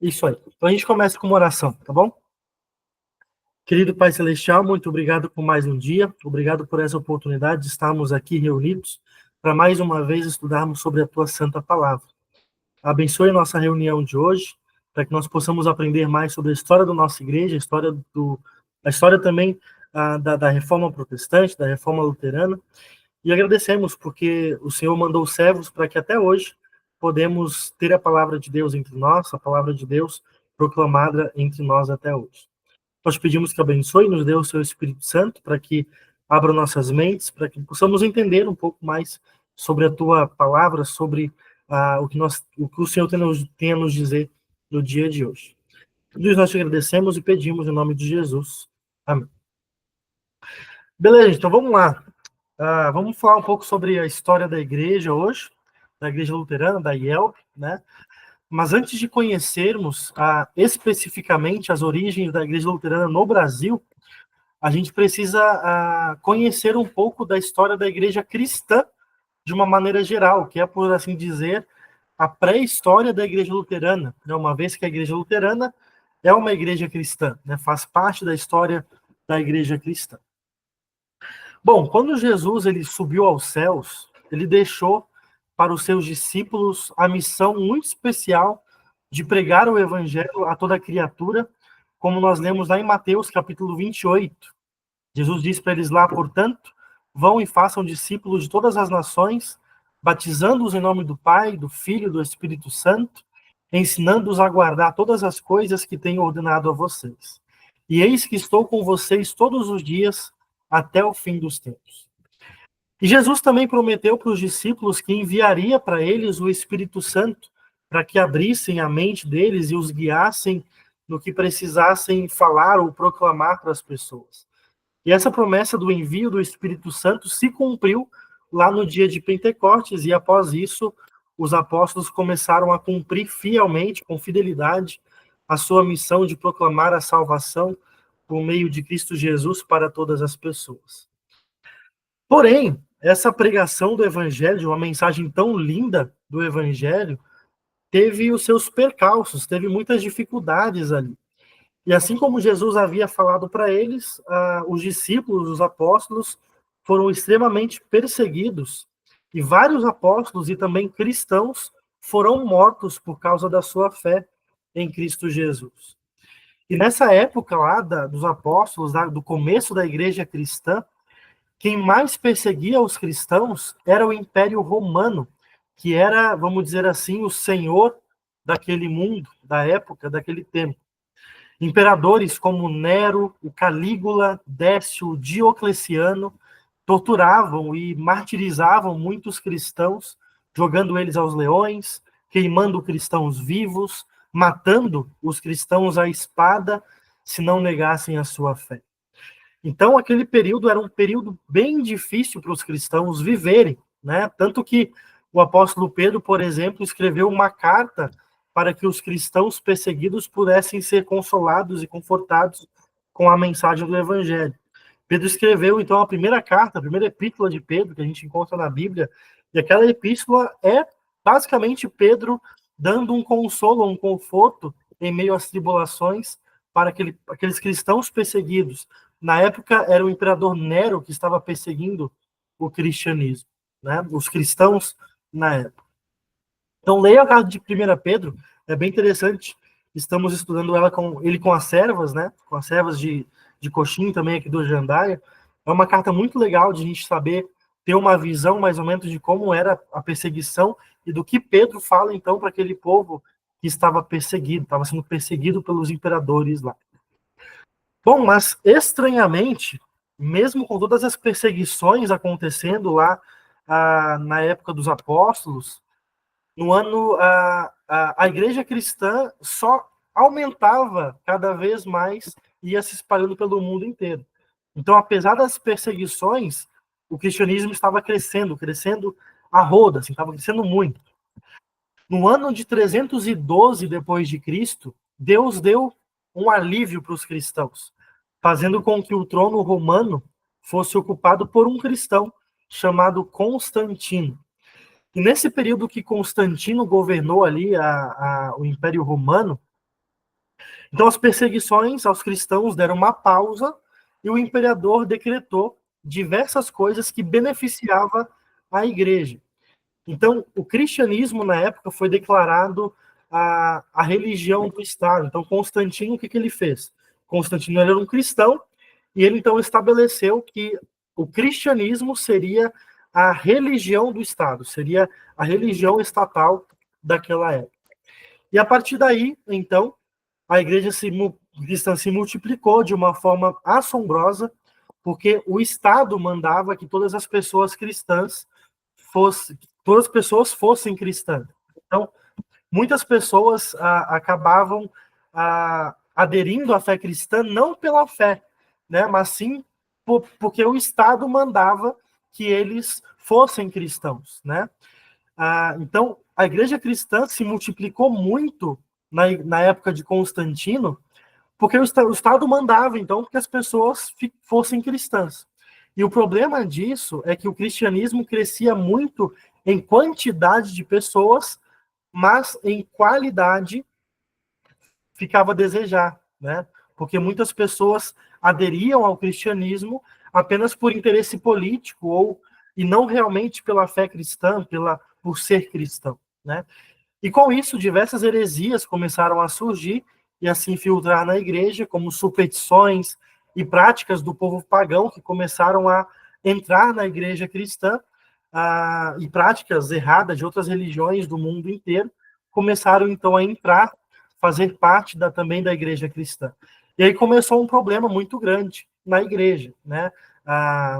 Isso aí. Então a gente começa com uma oração, tá bom? Querido Pai Celestial, muito obrigado por mais um dia. Obrigado por essa oportunidade de estarmos aqui reunidos para mais uma vez estudarmos sobre a Tua Santa Palavra. Abençoe a nossa reunião de hoje, para que nós possamos aprender mais sobre a história da nossa igreja, a história também da Reforma Protestante, da Reforma Luterana. E agradecemos porque o Senhor mandou servos para que até hoje podemos ter a palavra de Deus entre nós, a palavra de Deus proclamada entre nós até hoje. Nós pedimos que abençoe e nos dê o seu Espírito Santo para que abra nossas mentes, para que possamos entender um pouco mais sobre a tua palavra, sobre o que o Senhor tem a nos dizer no dia de hoje. Tudo isso nós te agradecemos e pedimos em nome de Jesus. Amém. Beleza, então vamos lá. Vamos falar um pouco sobre a história da igreja hoje, da igreja luterana, da IELB, né? Mas antes de conhecermos especificamente as origens da igreja luterana no Brasil, a gente precisa conhecer um pouco da história da igreja cristã de uma maneira geral, que é, por assim dizer, a pré-história da igreja luterana, né? Uma vez que a igreja luterana é uma igreja cristã, né? Faz parte da história da igreja cristã. Bom, quando Jesus ele subiu aos céus, ele deixou para os seus discípulos a missão muito especial de pregar o evangelho a toda criatura, como nós lemos lá em Mateus, capítulo 28. Jesus disse para eles lá, portanto, vão e façam discípulos de todas as nações, batizando-os em nome do Pai, do Filho e do Espírito Santo, ensinando-os a guardar todas as coisas que tenho ordenado a vocês. E eis que estou com vocês todos os dias até o fim dos tempos. E Jesus também prometeu para os discípulos que enviaria para eles o Espírito Santo, para que abrissem a mente deles e os guiassem no que precisassem falar ou proclamar para as pessoas. E essa promessa do envio do Espírito Santo se cumpriu lá no dia de Pentecostes, e após isso, os apóstolos começaram a cumprir fielmente, com fidelidade, a sua missão de proclamar a salvação por meio de Cristo Jesus para todas as pessoas. Porém, essa pregação do Evangelho, de uma mensagem tão linda do Evangelho, teve os seus percalços, teve muitas dificuldades ali. E assim como Jesus havia falado para eles, os discípulos, os apóstolos, foram extremamente perseguidos. E vários apóstolos e também cristãos foram mortos por causa da sua fé em Cristo Jesus. E nessa época lá dos apóstolos, do começo da igreja cristã, quem mais perseguia os cristãos era o Império Romano, que era, vamos dizer assim, o senhor daquele mundo, da época, daquele tempo. Imperadores como Nero, o Calígula, Décio, Diocleciano torturavam e martirizavam muitos cristãos, jogando eles aos leões, queimando cristãos vivos, matando os cristãos à espada, se não negassem a sua fé. Então, aquele período era um período bem difícil para os cristãos viverem, né? Tanto que o apóstolo Pedro, por exemplo, escreveu uma carta para que os cristãos perseguidos pudessem ser consolados e confortados com a mensagem do Evangelho. Pedro escreveu, então, a primeira carta, a primeira epístola de Pedro, que a gente encontra na Bíblia, e aquela epístola é basicamente Pedro dando um consolo, um conforto em meio às tribulações para aqueles cristãos perseguidos. Na época, era o imperador Nero que estava perseguindo o cristianismo, né? Os cristãos na época. Então, leia a carta de 1 Pedro, é bem interessante. Estamos estudando ele com as servas, né? Com as servas de Coxim, também aqui do Jandaia. É uma carta muito legal de a gente saber, ter uma visão mais ou menos de como era a perseguição e do que Pedro fala, então, para aquele povo que estava sendo perseguido pelos imperadores lá. Bom, mas estranhamente, mesmo com todas as perseguições acontecendo lá na época dos apóstolos, no ano a igreja cristã só aumentava cada vez mais e ia se espalhando pelo mundo inteiro. Então, apesar das perseguições, o cristianismo estava crescendo a roda, assim, estava crescendo muito. No ano de 312 depois de Cristo, Deus deu um alívio para os cristãos, fazendo com que o trono romano fosse ocupado por um cristão chamado Constantino. E nesse período que Constantino governou ali o Império Romano, Então, as perseguições aos cristãos deram uma pausa e o imperador decretou diversas coisas que beneficiavam a igreja. Então, o cristianismo, na época, foi declarado a religião do Estado. Então, Constantino, o que ele fez? Constantino era um cristão e ele, então, estabeleceu que o cristianismo seria a religião do Estado, seria a religião estatal daquela época. E a partir daí, então, a igreja cristã se multiplicou de uma forma assombrosa, porque o Estado mandava que todas as pessoas cristãs todas as pessoas fossem cristãs. Então, muitas pessoas acabavam aderindo à fé cristã não pela fé, né, mas sim porque o Estado mandava que eles fossem cristãos, né? Então, a igreja cristã se multiplicou muito na época de Constantino, porque o Estado mandava, então, que as pessoas fossem cristãs. E o problema disso é que o cristianismo crescia muito em quantidade de pessoas, mas em qualidade ficava a desejar, né? Porque muitas pessoas aderiam ao cristianismo apenas por interesse político e não realmente pela fé cristã, por ser cristão, né? E com isso, diversas heresias começaram a surgir e a se infiltrar na igreja, como superstições e práticas do povo pagão que começaram a entrar na igreja cristã, e práticas erradas de outras religiões do mundo inteiro começaram então a entrar, fazer parte também da igreja cristã. E aí começou um problema muito grande na igreja, né?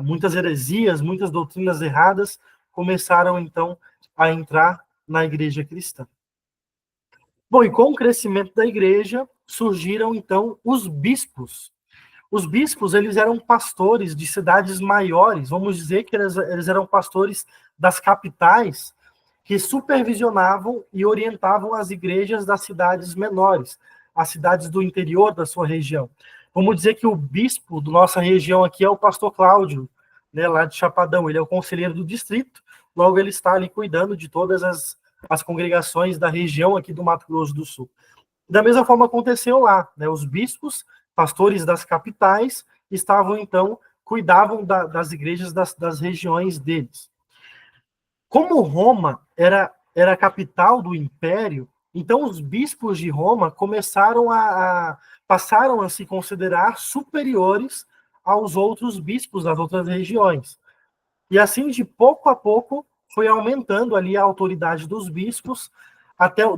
Muitas heresias, muitas doutrinas erradas começaram então a entrar na igreja cristã. Bom, e com o crescimento da igreja, surgiram então os bispos. Os bispos, eles eram pastores de cidades maiores, vamos dizer que eles eram pastores das capitais, que supervisionavam e orientavam as igrejas das cidades menores, as cidades do interior da sua região. Vamos dizer que o bispo da nossa região aqui é o pastor Cláudio, né, lá de Chapadão. Ele é o conselheiro do distrito, logo ele está ali cuidando de todas as congregações da região aqui do Mato Grosso do Sul. Da mesma forma aconteceu lá, né? Os bispos, pastores das capitais, então, cuidavam das igrejas das regiões deles. Como Roma era a capital do império, então os bispos de Roma passaram a se considerar superiores aos outros bispos das outras regiões. E assim, de pouco a pouco, foi aumentando ali a autoridade dos bispos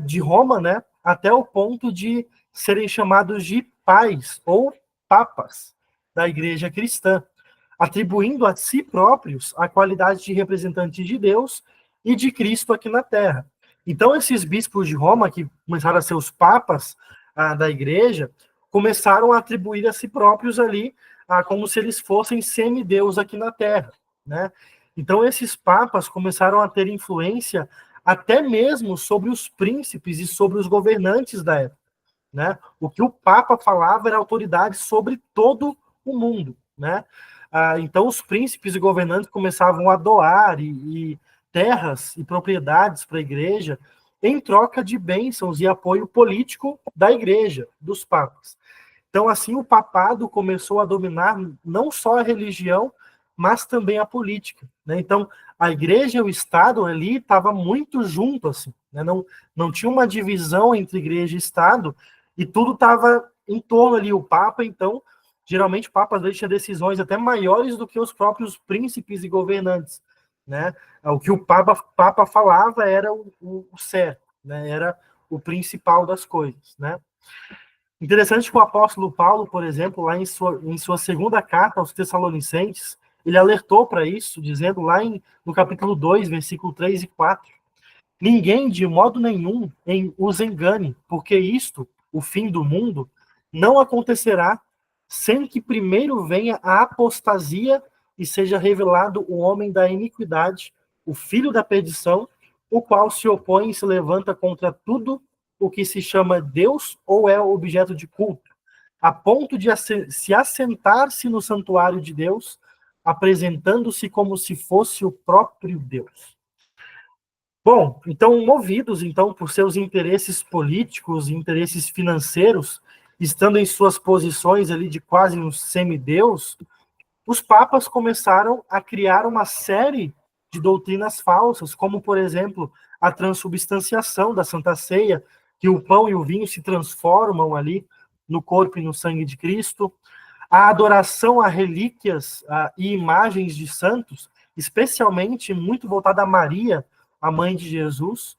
de Roma, né, até o ponto de serem chamados de pais ou papas da igreja cristã, atribuindo a si próprios a qualidade de representantes de Deus e de Cristo aqui na Terra. Então, esses bispos de Roma, que começaram a ser os papas da igreja, começaram a atribuir a si próprios ali como se eles fossem semideus aqui na Terra, né? Então, esses papas começaram a ter influência até mesmo sobre os príncipes e sobre os governantes da época, né? O que o Papa falava era autoridade sobre todo o mundo, né? Então, os príncipes e governantes começavam a doar e terras e propriedades para a igreja em troca de bênçãos e apoio político da igreja, dos papas. Então, assim, o papado começou a dominar não só a religião, mas também a política, né? Então, a igreja e o Estado ali estavam muito junto, assim, né? Não tinha uma divisão entre igreja e Estado, e tudo estava em torno ali. O Papa, então, geralmente o Papa às vezes tinha decisões até maiores do que os próprios príncipes e governantes, né? O que o Papa falava era o certo, né? Era o principal das coisas, né? Interessante que o apóstolo Paulo, por exemplo, lá em sua segunda carta aos Tessalonicenses, ele alertou para isso, dizendo lá no capítulo 2, versículo 3 e 4: ninguém, de modo nenhum, os engane, porque isto, o fim do mundo, não acontecerá sem que primeiro venha a apostasia e seja revelado o homem da iniquidade, o filho da perdição, o qual se opõe e se levanta contra tudo o que se chama Deus ou é objeto de culto, a ponto de se assentar-se no santuário de Deus, apresentando-se como se fosse o próprio Deus. Bom, então, movidos então por seus interesses políticos, interesses financeiros, estando em suas posições ali de quase um semideus, os papas começaram a criar uma série de doutrinas falsas, como, por exemplo, a transubstanciação da Santa Ceia, que o pão e o vinho se transformam ali no corpo e no sangue de Cristo, a adoração a relíquias e imagens de santos, especialmente muito voltada a Maria, a mãe de Jesus,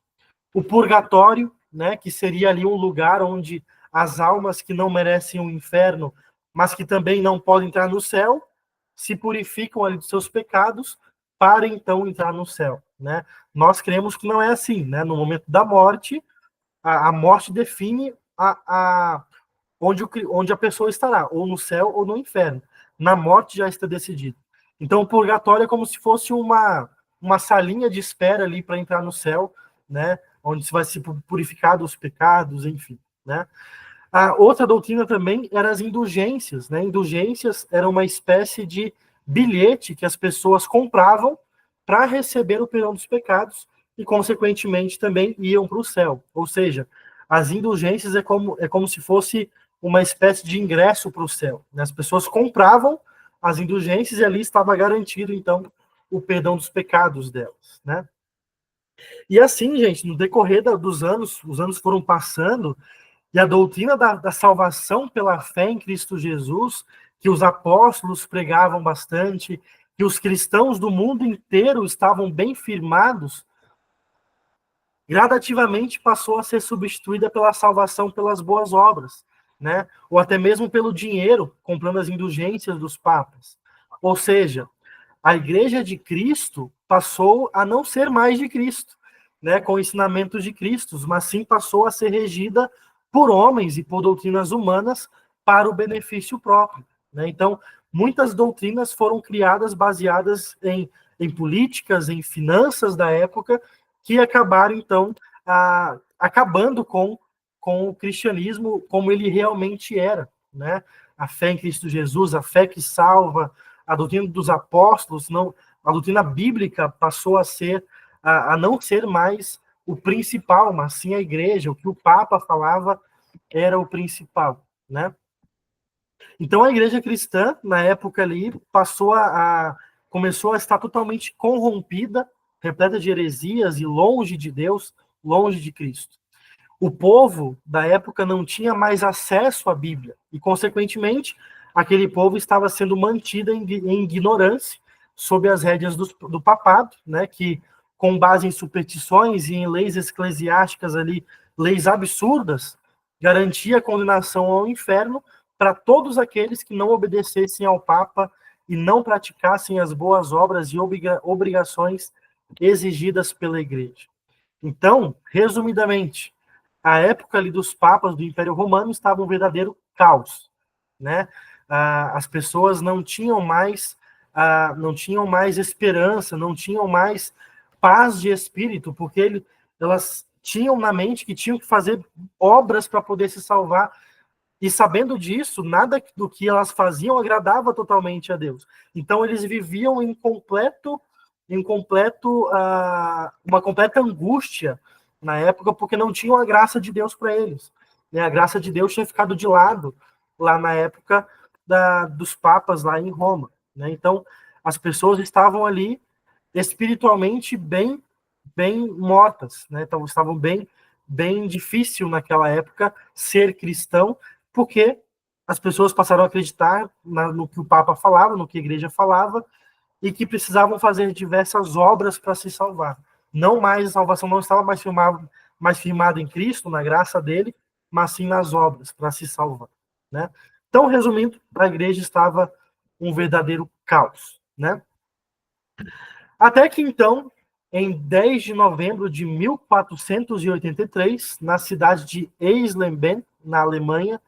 o purgatório, né, que seria ali um lugar onde as almas que não merecem o inferno, mas que também não podem entrar no céu, se purificam ali dos seus pecados para então entrar no céu, né? Nós cremos que não é assim, né? No momento da morte, a morte define onde a pessoa estará, ou no céu ou no inferno. Na morte já está decidido. Então, o purgatório é como se fosse uma salinha de espera ali para entrar no céu, né? Onde se vai se purificar dos pecados, enfim, né? A outra doutrina também eram as indulgências, né? Indulgências era uma espécie de bilhete que as pessoas compravam para receber o perdão dos pecados e, consequentemente, também iam para o céu. Ou seja, as indulgências é como se fosse uma espécie de ingresso para o céu, né? As pessoas compravam as indulgências e ali estava garantido, então, o perdão dos pecados delas, né? E assim, gente, no decorrer dos anos, os anos foram passando, e a doutrina da salvação pela fé em Cristo Jesus, que os apóstolos pregavam bastante, que os cristãos do mundo inteiro estavam bem firmados, gradativamente passou a ser substituída pela salvação pelas boas obras, né? Ou até mesmo pelo dinheiro, comprando as indulgências dos papas. Ou seja, a igreja de Cristo passou a não ser mais de Cristo, né, com ensinamentos de Cristo, mas sim passou a ser regida por homens e por doutrinas humanas para o benefício próprio, né? Então, muitas doutrinas foram criadas baseadas em políticas, em finanças da época, que acabaram, então, acabando com o cristianismo como ele realmente era, né? A fé em Cristo Jesus, a fé que salva, a doutrina dos apóstolos, não, a doutrina bíblica passou a não ser mais o principal, mas sim a igreja, o que o Papa falava era o principal, né? Então a igreja cristã, na época ali, começou a estar totalmente corrompida, repleta de heresias e longe de Deus, longe de Cristo. O povo da época não tinha mais acesso à Bíblia e, consequentemente, aquele povo estava sendo mantido em ignorância sob as rédeas do papado, né, que, com base em superstições e em leis eclesiásticas ali, leis absurdas, garantia a condenação ao inferno para todos aqueles que não obedecessem ao Papa e não praticassem as boas obras e obrigações exigidas pela Igreja. Então, resumidamente, a época ali dos papas do Império Romano estava um verdadeiro caos, né? As pessoas não tinham mais esperança, não tinham mais paz de espírito, porque elas tinham na mente que tinham que fazer obras para poder se salvar, e sabendo disso, nada do que elas faziam agradava totalmente a Deus. Então eles viviam uma completa angústia na época, porque não tinham a graça de Deus para eles, né? A graça de Deus tinha ficado de lado lá na época dos papas lá em Roma, né? Então as pessoas estavam ali espiritualmente bem mortas, né? Então estavam bem difícil naquela época ser cristão, porque as pessoas passaram a acreditar no que o Papa falava, no que a igreja falava, e que precisavam fazer diversas obras para se salvar. Não mais, a salvação não estava mais firmada em Cristo, na graça dele, mas sim nas obras para se salvar, né? Então, resumindo, a igreja estava um verdadeiro caos, né? Até que então, em 10 de novembro de 1483, na cidade de Eisleben, na Alemanha,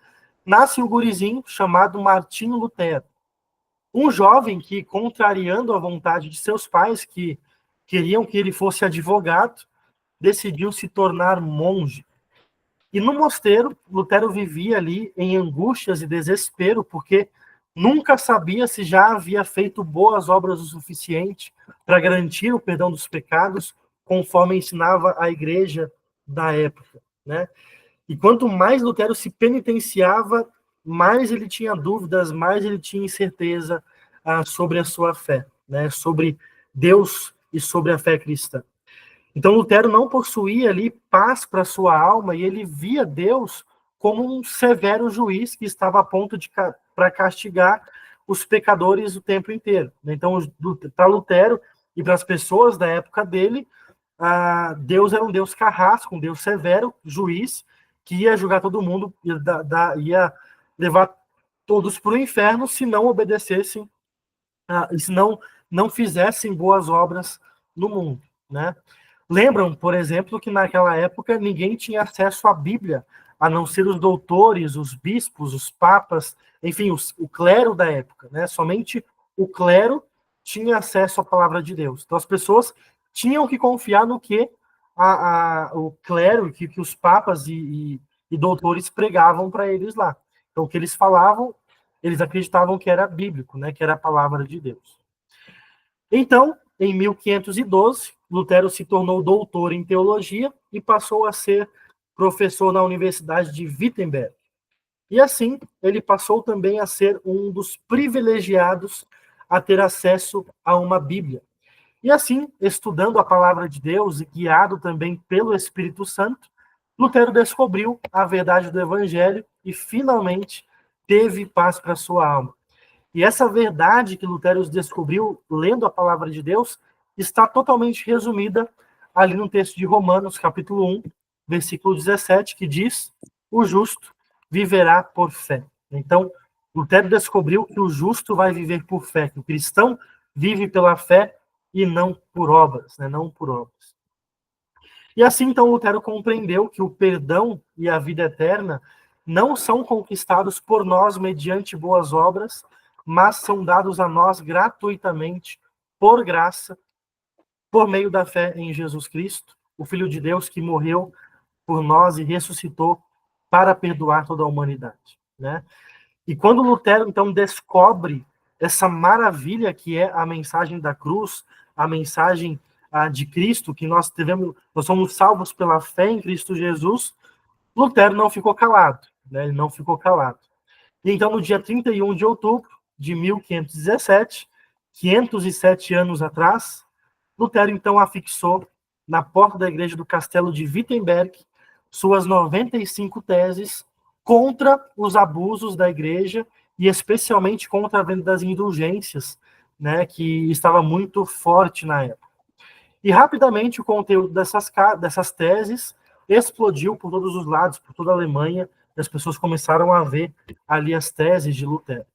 nasce um gurizinho chamado Martinho Lutero. Um jovem que, contrariando a vontade de seus pais, que queriam que ele fosse advogado, decidiu se tornar monge. E no mosteiro, Lutero vivia ali em angústias e desespero, porque nunca sabia se já havia feito boas obras o suficiente para garantir o perdão dos pecados, conforme ensinava a igreja da época, né? E quanto mais Lutero se penitenciava, mais ele tinha dúvidas, mais ele tinha incerteza sobre a sua fé, né? Sobre Deus e sobre a fé cristã. Então Lutero não possuía ali paz para sua alma e ele via Deus como um severo juiz que estava a ponto de para castigar os pecadores o tempo inteiro. Então, para Lutero e para as pessoas da época dele, Deus era um Deus carrasco, um Deus severo, juiz, que ia julgar todo mundo, ia levar todos para o inferno se não obedecessem, se não fizessem boas obras no mundo, né? Lembram, por exemplo, que naquela época ninguém tinha acesso à Bíblia, a não ser os doutores, os bispos, os papas, enfim, o clero da época, né? Somente o clero tinha acesso à palavra de Deus. Então as pessoas tinham que confiar no que o clero, que os papas e doutores pregavam para eles lá. Então o que eles falavam, eles acreditavam que era bíblico, né? Que era a palavra de Deus. Então, em 1512, Lutero se tornou doutor em teologia e passou a ser professor na Universidade de Wittenberg. E assim, ele passou também a ser um dos privilegiados a ter acesso a uma Bíblia. E assim, estudando a palavra de Deus e guiado também pelo Espírito Santo, Lutero descobriu a verdade do Evangelho e finalmente teve paz para sua alma. E essa verdade que Lutero descobriu lendo a palavra de Deus está totalmente resumida ali no texto de Romanos, capítulo 1, versículo 17, que diz: o justo viverá por fé. Então, Lutero descobriu que o justo vai viver por fé, que o cristão vive pela fé e não por obras, né? Não por obras. E assim, então, Lutero compreendeu que o perdão e a vida eterna não são conquistados por nós mediante boas obras, mas são dados a nós gratuitamente, por graça, por meio da fé em Jesus Cristo, o Filho de Deus que morreu por nós e ressuscitou para perdoar toda a humanidade, né? E quando Lutero, então, descobre essa maravilha que é a mensagem da cruz, a mensagem de Cristo, que nós somos salvos pela fé em Cristo Jesus, Lutero não ficou calado, né? Ele não ficou calado. E então, no dia 31 de outubro de 1517, 507 anos atrás, Lutero, então, afixou na porta da igreja do castelo de Wittenberg suas 95 teses contra os abusos da igreja e especialmente contra a venda das indulgências, né, que estava muito forte na época. E rapidamente o conteúdo dessas teses explodiu por todos os lados, por toda a Alemanha, e as pessoas começaram a ver ali as teses de Lutero.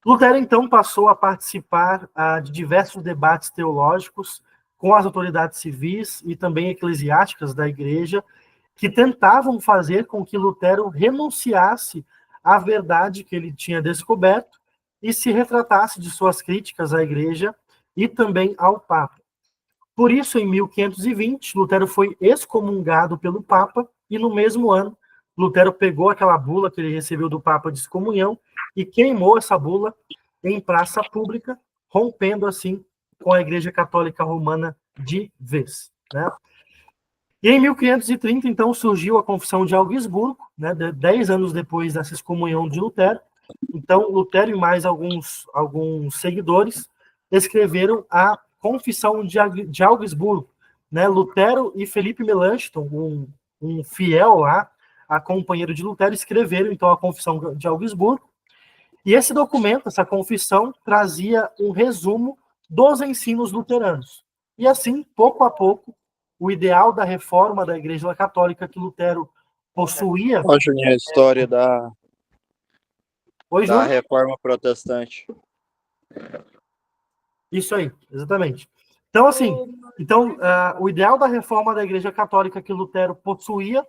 Lutero, então, passou a participar de diversos debates teológicos com as autoridades civis e também eclesiásticas da igreja, que tentavam fazer com que Lutero renunciasse à verdade que ele tinha descoberto e se retratasse de suas críticas à igreja e também ao Papa. Por isso, em 1520, Lutero foi excomungado pelo Papa e, no mesmo ano, Lutero pegou aquela bula que ele recebeu do Papa de excomunhão e queimou essa bula em praça pública, rompendo, assim, com a Igreja Católica Romana de vez, né? E em 1530, então, surgiu a Confissão de Augsburgo, né, 10 anos depois dessa excomunhão de Lutero. Então, Lutero e mais alguns seguidores escreveram a Confissão de Augsburgo. Né? Lutero e Felipe Melanchthon, um fiel lá, a companheiro de Lutero, escreveram, então, a Confissão de Augsburgo. E esse documento, essa confissão, trazia um resumo dos ensinos luteranos. E assim, pouco a pouco, o ideal da reforma da Igreja Católica que Lutero possuía... Ó, Juninho, a história da Júnior? Reforma Protestante. Isso aí, exatamente. Então, assim, o ideal da reforma da Igreja Católica que Lutero possuía,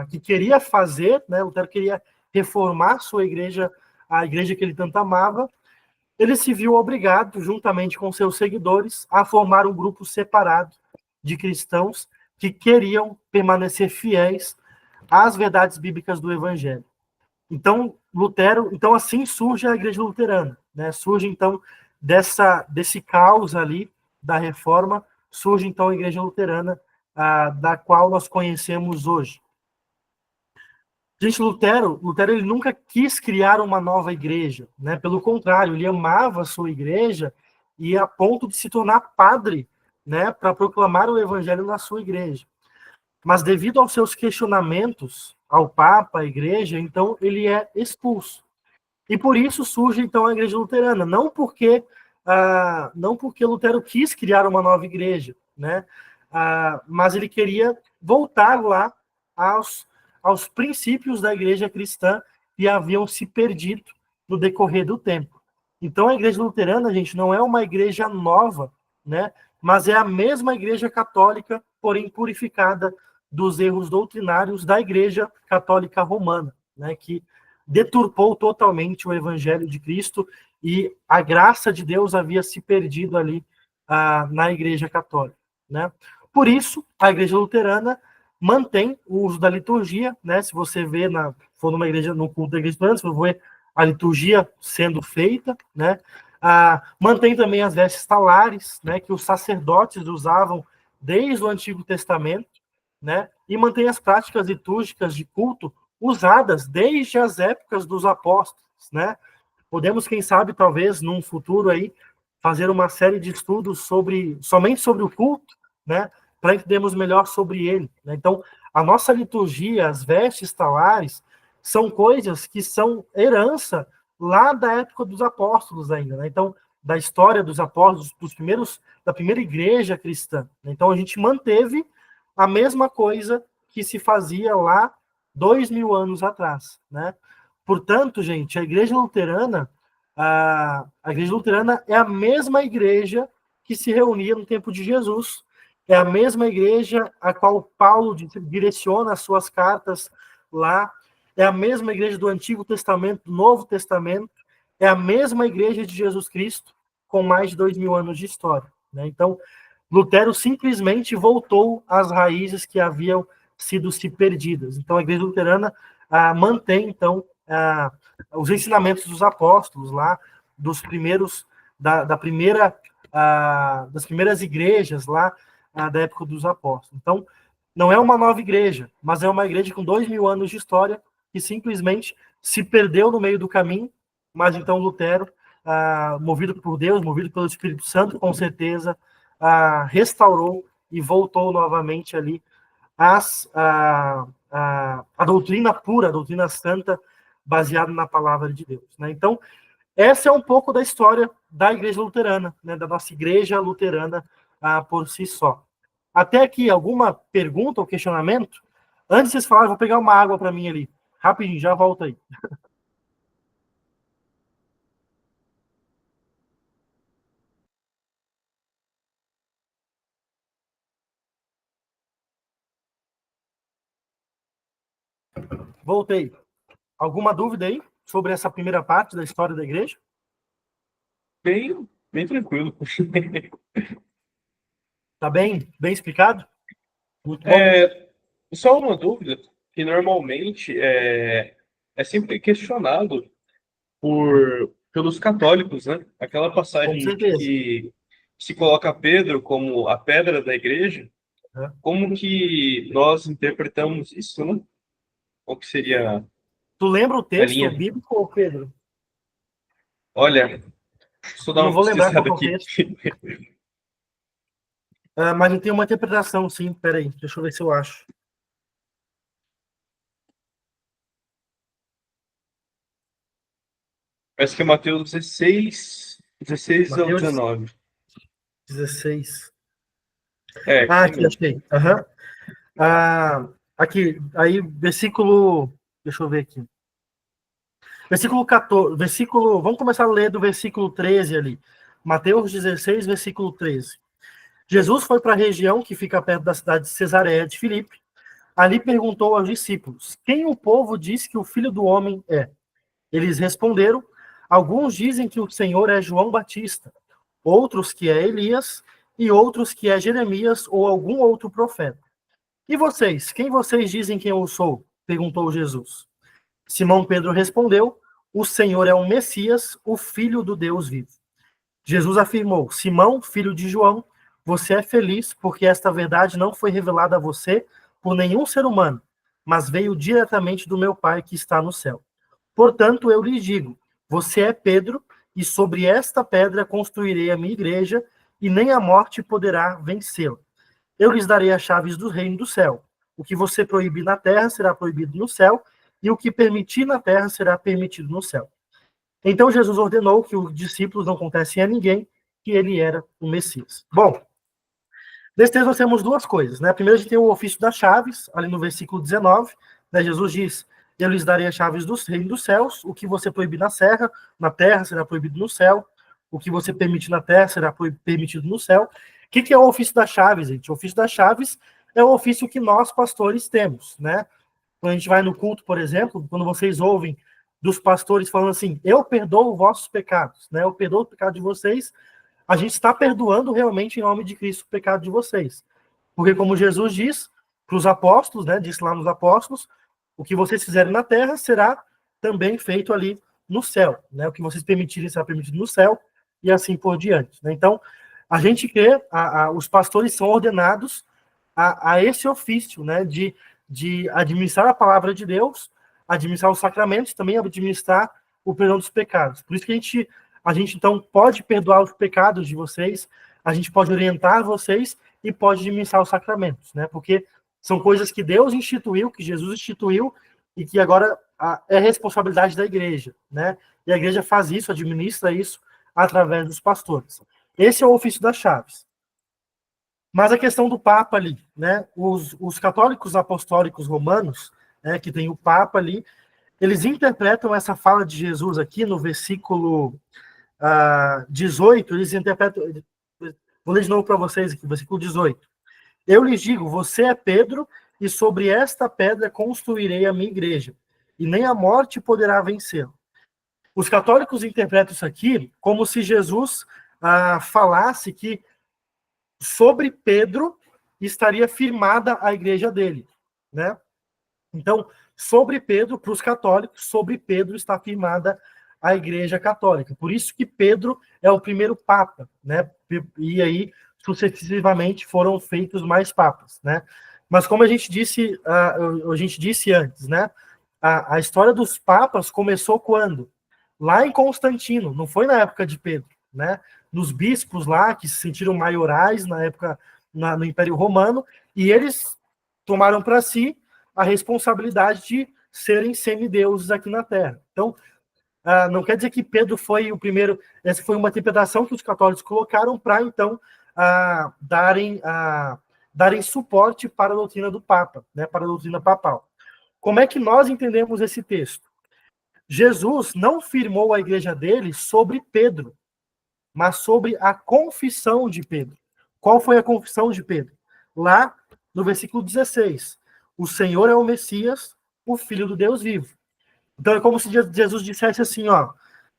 que queria fazer, né? Lutero queria reformar sua igreja, a igreja que ele tanto amava, ele se viu obrigado, juntamente com seus seguidores, a formar um grupo separado de cristãos que queriam permanecer fiéis às verdades bíblicas do Evangelho. Então, assim surge a Igreja Luterana, né? Surge, então, desse caos ali da Reforma, surge então a Igreja Luterana, da qual nós conhecemos hoje. Gente, Lutero ele nunca quis criar uma nova igreja, né? Pelo contrário, ele amava a sua igreja e a ponto de se tornar padre, né, para proclamar o evangelho na sua igreja. Mas devido aos seus questionamentos ao Papa, à igreja, então ele é expulso. E por isso surge então a Igreja Luterana, não porque Lutero quis criar uma nova igreja, né? Mas ele queria voltar lá aos princípios da igreja cristã que haviam se perdido no decorrer do tempo. Então a Igreja Luterana, gente, não é uma igreja nova, né? Mas é a mesma Igreja Católica, porém purificada dos erros doutrinários da Igreja Católica Romana, né? Que deturpou totalmente o Evangelho de Cristo e a graça de Deus havia se perdido ali na Igreja Católica, né? Por isso, a Igreja Luterana mantém o uso da liturgia, né? Se você vê for numa igreja, no culto da Igreja Luterana, você vai ver a liturgia sendo feita, né? Mantém também as vestes talares, né? Que os sacerdotes usavam desde o Antigo Testamento, né? E mantém as práticas litúrgicas de culto usadas desde as épocas dos apóstolos, né? Podemos, quem sabe, talvez, num futuro aí, fazer uma série de estudos somente sobre o culto, né? Para entendermos melhor sobre ele, né? Então, a nossa liturgia, as vestes talares, são coisas que são herança lá da época dos apóstolos ainda, né? Então, da história dos apóstolos, da primeira igreja cristã. Então, a gente manteve a mesma coisa que se fazia lá 2000 anos atrás, né? Portanto, gente, a Igreja Luterana é a mesma igreja que se reunia no tempo de Jesus, é a mesma igreja a qual Paulo direciona as suas cartas lá, é a mesma igreja do Antigo Testamento, do Novo Testamento, é a mesma igreja de Jesus Cristo, com mais de 2000 anos de história, né? Então, Lutero simplesmente voltou às raízes que haviam sido se perdidas. Então, a Igreja Luterana mantém, então, os ensinamentos dos apóstolos lá, dos primeiros, das primeiras igrejas lá, da época dos apóstolos. Então, não é uma nova igreja, mas é uma igreja com 2000 anos de história que simplesmente se perdeu no meio do caminho, mas então Lutero, movido por Deus, movido pelo Espírito Santo, com certeza, restaurou e voltou novamente ali a doutrina pura, a doutrina santa, baseada na palavra de Deus, né? Então, essa é um pouco da história da Igreja Luterana, né? Da nossa Igreja Luterana por si só. Até aqui, alguma pergunta ou questionamento? Antes de vocês falarem, vou pegar uma água para mim ali. Rapidinho, já volto aí. Voltei. Alguma dúvida aí sobre essa primeira parte da história da igreja? Bem tranquilo. Tá bem explicado? Muito bom. Só uma dúvida, que normalmente é sempre questionado pelos católicos, né? Aquela Com passagem certeza. que se coloca Pedro como a pedra da igreja, como que nós interpretamos isso, né? Qual que seria Tu lembra o a texto linha? bíblico, Pedro? Olha, deixa eu Eu dar não uma vou lembrar qual pesquisada que é o aqui. texto. Mas ele tem uma interpretação, sim. Peraí, deixa eu ver se eu acho. Parece que é Mateus 16 ao Mateus 19. 16. Isso Aqui, mesmo. achei. Aqui, aí, versículo. Deixa eu ver aqui. Versículo 14. Vamos começar a ler do versículo 13 ali. Mateus 16, versículo 13. Jesus foi para a região que fica perto da cidade de Cesareia de Filipe. Ali perguntou aos discípulos: Quem o povo diz que o filho do homem é? Eles responderam: Alguns dizem que o Senhor é João Batista, outros que é Elias, e outros que é Jeremias ou algum outro profeta. E vocês? Quem vocês dizem que eu sou? Perguntou Jesus. Simão Pedro respondeu: O Senhor é o Messias, o Filho do Deus vivo. Jesus afirmou: Simão, filho de João, você é feliz porque esta verdade não foi revelada a você por nenhum ser humano, mas veio diretamente do meu Pai que está no céu. Portanto, eu lhes digo: você é Pedro, e sobre esta pedra construirei a minha igreja, e nem a morte poderá vencê-la. Eu lhes darei as chaves do reino do céu. O que você proibir na terra será proibido no céu, e o que permitir na terra será permitido no céu. Então Jesus ordenou que os discípulos não contassem a ninguém que ele era o Messias. Bom, nesse texto nós temos duas coisas, né? Primeiro a gente tem o ofício das chaves, ali no versículo 19, né? Jesus diz: eu lhes darei as chaves do reino dos céus, o que você proibir na terra será proibido no céu, o que você permitir na terra será permitido no céu. O que é o ofício das chaves, gente? O ofício das chaves é o ofício que nós, pastores, temos, né? Quando a gente vai no culto, por exemplo, quando vocês ouvem dos pastores falando assim: eu perdoo os vossos pecados, né? Eu perdoo o pecado de vocês. A gente está perdoando realmente em nome de Cristo o pecado de vocês. Porque como Jesus diz para os apóstolos, né? Disse lá nos apóstolos: o que vocês fizerem na terra será também feito ali no céu, né? O que vocês permitirem será permitido no céu e assim por diante, né? Então, a gente crê, os pastores são ordenados a esse ofício, né? De administrar a palavra de Deus, administrar os sacramentos, também administrar o perdão dos pecados. Por isso que a gente então pode perdoar os pecados de vocês, a gente pode orientar vocês e pode administrar os sacramentos, né? Porque são coisas que Deus instituiu, que Jesus instituiu e que agora é responsabilidade da igreja, né? E a igreja faz isso, administra isso através dos pastores. Esse é o ofício das chaves. Mas a questão do Papa ali, né? Os católicos apostólicos romanos, né, que tem o Papa ali, eles interpretam essa fala de Jesus aqui no versículo 18, eles interpretam. Vou ler de novo para vocês aqui, versículo 18. Eu lhes digo: você é Pedro, e sobre esta pedra construirei a minha igreja, e nem a morte poderá vencê-la. Os católicos interpretam isso aqui como se Jesus falasse que sobre Pedro estaria firmada a igreja dele, né? Então, sobre Pedro, para os católicos, sobre Pedro está firmada a igreja católica. Por isso que Pedro é o primeiro papa, né? E aí, sucessivamente, foram feitos mais papas, né? Mas como a gente disse antes, né? A história dos papas começou quando? Lá em Constantino, não foi na época de Pedro, né? Nos bispos lá, que se sentiram maiorais na época, no Império Romano, e eles tomaram para si a responsabilidade de serem semideuses aqui na Terra. Então, não quer dizer que Pedro foi o primeiro, essa foi uma interpretação que os católicos colocaram para, então, darem suporte para a doutrina do Papa, né, para a doutrina papal. Como é que nós entendemos esse texto? Jesus não firmou a igreja dele sobre Pedro, mas sobre a confissão de Pedro. Qual foi a confissão de Pedro? Lá no versículo 16. O Senhor é o Messias, o Filho do Deus vivo. Então é como se Jesus dissesse assim, ó: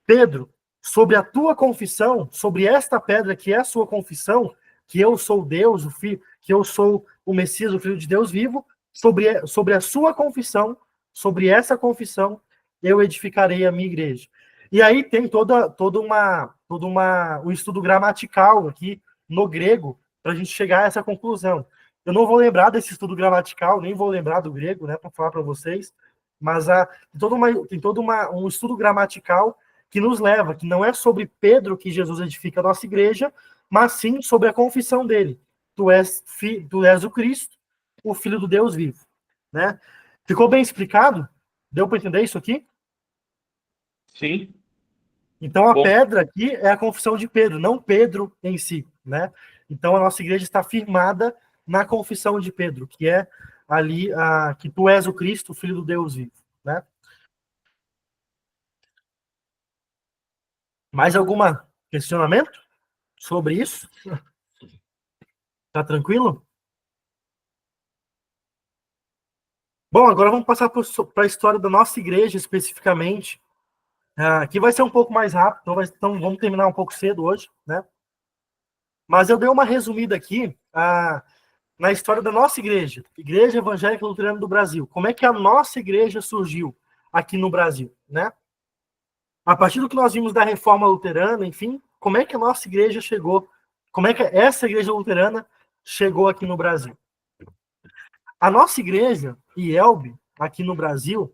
Pedro, sobre a tua confissão, sobre esta pedra que é a sua confissão, que eu sou Deus, o Filho, que eu sou o Messias, o Filho de Deus vivo, sobre a sua confissão, sobre essa confissão, eu edificarei a minha igreja. E aí tem um estudo gramatical aqui no grego para a gente chegar a essa conclusão. Eu não vou lembrar desse estudo gramatical, nem vou lembrar do grego, né, para falar para vocês, mas tem todo um estudo gramatical que nos leva, que não é sobre Pedro que Jesus edifica a nossa igreja, mas sim sobre a confissão dele. Tu és o Cristo, o Filho do Deus vivo, né? Ficou bem explicado? Deu para entender isso aqui? Sim. Então, a pedra aqui é a confissão de Pedro, não Pedro em si, né? Então, a nossa igreja está firmada na confissão de Pedro, que é ali que tu és o Cristo, o Filho do Deus vivo, né? Mais algum questionamento sobre isso? Tá tranquilo? Bom, agora vamos passar para a história da nossa igreja especificamente. Aqui vai ser um pouco mais rápido, então vamos terminar um pouco cedo hoje, né? Mas eu dei uma resumida aqui na história da nossa igreja, Igreja Evangélica Luterana do Brasil. Como é que a nossa igreja surgiu aqui no Brasil, né? A partir do que nós vimos da Reforma Luterana, enfim, como é que a nossa igreja chegou, como é que essa igreja luterana chegou aqui no Brasil. A nossa igreja, IELB, aqui no Brasil,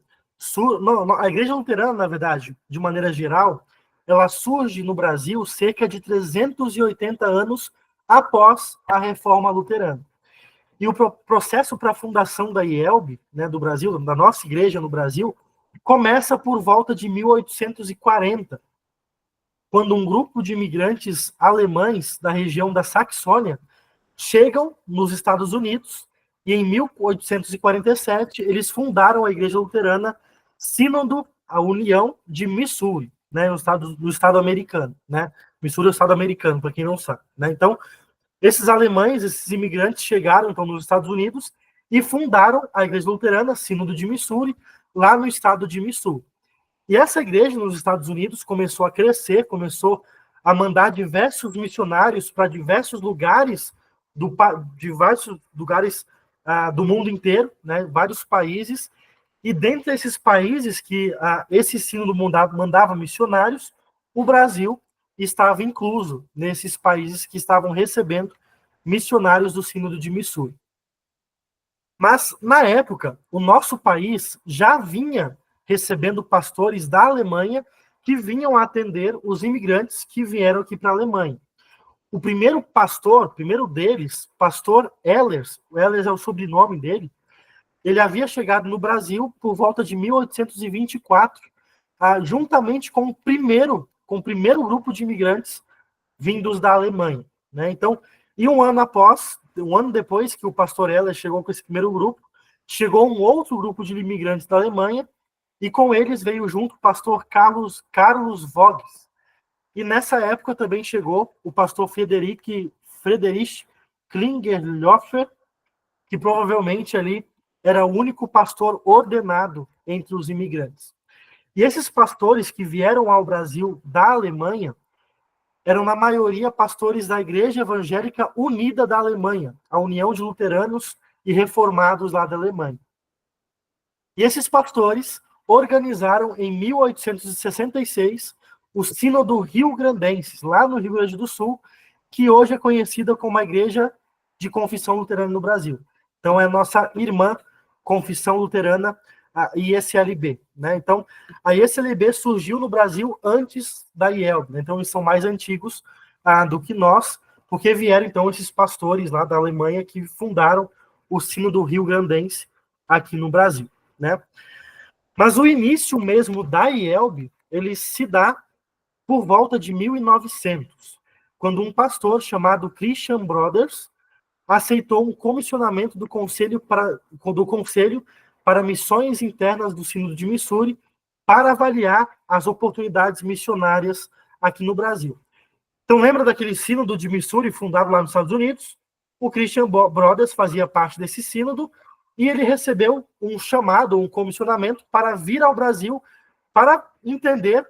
a igreja luterana, na verdade, de maneira geral, ela surge no Brasil cerca de 380 anos após a Reforma Luterana. E o processo para a fundação da IELB, né, do Brasil, da nossa igreja no Brasil, começa por volta de 1840, quando um grupo de imigrantes alemães da região da Saxônia chegam nos Estados Unidos e em 1847 eles fundaram a Igreja Luterana Sínodo, a União de Missouri, né, no estado americano, né? Missouri é o estado americano, para quem não sabe, né? Então, esses alemães, esses imigrantes chegaram então nos Estados Unidos e fundaram a Igreja Luterana Sínodo de Missouri, lá no estado de Missouri. E essa igreja nos Estados Unidos começou a crescer, começou a mandar diversos missionários para diversos lugares do mundo inteiro, né, vários países, e dentre esses países que esse sínodo mandava missionários, o Brasil estava incluso nesses países que estavam recebendo missionários do sínodo de Missouri. Mas, na época, o nosso país já vinha recebendo pastores da Alemanha que vinham atender os imigrantes que vieram aqui para a Alemanha. O primeiro deles, pastor Ehlers, o Ehlers é o sobrenome dele, ele havia chegado no Brasil por volta de 1824, juntamente com o primeiro grupo de imigrantes vindos da Alemanha, né? Então, e um ano depois que o pastor Ehlers chegou com esse primeiro grupo, chegou um outro grupo de imigrantes da Alemanha, e com eles veio junto o pastor Carlos Voges. E nessa época também chegou o pastor Friedrich Klingerlöfer, que provavelmente ali era o único pastor ordenado entre os imigrantes. E esses pastores que vieram ao Brasil da Alemanha eram, na maioria, pastores da Igreja Evangélica Unida da Alemanha, a União de Luteranos e Reformados lá da Alemanha. E esses pastores organizaram, em 1866, o Sínodo Rio-Grandenses, lá no Rio Grande do Sul, que hoje é conhecida como a Igreja de Confissão Luterana no Brasil. Então, é a nossa irmã Confissão Luterana, a ISLB, né? Então, a ISLB surgiu no Brasil antes da IELB, né? Então eles são mais antigos do que nós, porque vieram então esses pastores lá da Alemanha que fundaram o Sínodo Rio-Grandense aqui no Brasil, né? Mas o início mesmo da IELB, ele se dá por volta de 1900, quando um pastor chamado Christian Brothers aceitou um comissionamento do Conselho para Missões Internas do Sínodo de Missouri para avaliar as oportunidades missionárias aqui no Brasil. Então, lembra daquele sínodo de Missouri fundado lá nos Estados Unidos? O Christian Brothers fazia parte desse sínodo e ele recebeu um chamado, um comissionamento para vir ao Brasil para entender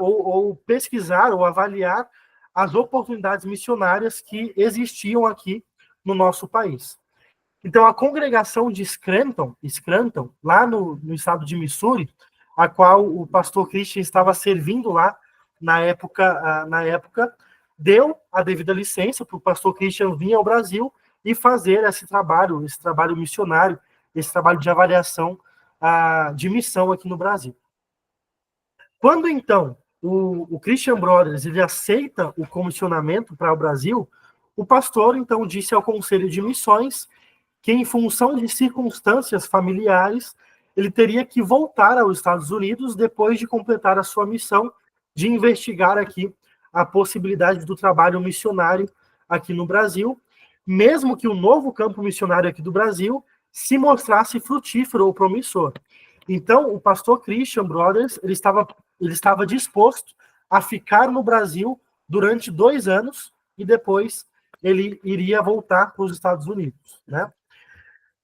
ou pesquisar ou avaliar as oportunidades missionárias que existiam aqui no nosso país. Então, a congregação de Scranton, lá no estado de Missouri, a qual o pastor Christian estava servindo lá na época, deu a devida licença para o pastor Christian vir ao Brasil e fazer esse trabalho missionário, esse trabalho de avaliação de missão aqui no Brasil. Quando, então, o Christian Brothers ele aceita o comissionamento para o Brasil, o pastor, então, disse ao Conselho de Missões que, em função de circunstâncias familiares, ele teria que voltar aos Estados Unidos depois de completar a sua missão de investigar aqui a possibilidade do trabalho missionário aqui no Brasil, mesmo que o novo campo missionário aqui do Brasil se mostrasse frutífero ou promissor. Então, o pastor Christian Brothers, ele estava disposto a ficar no Brasil durante 2 anos e depois ele iria voltar para os Estados Unidos, né?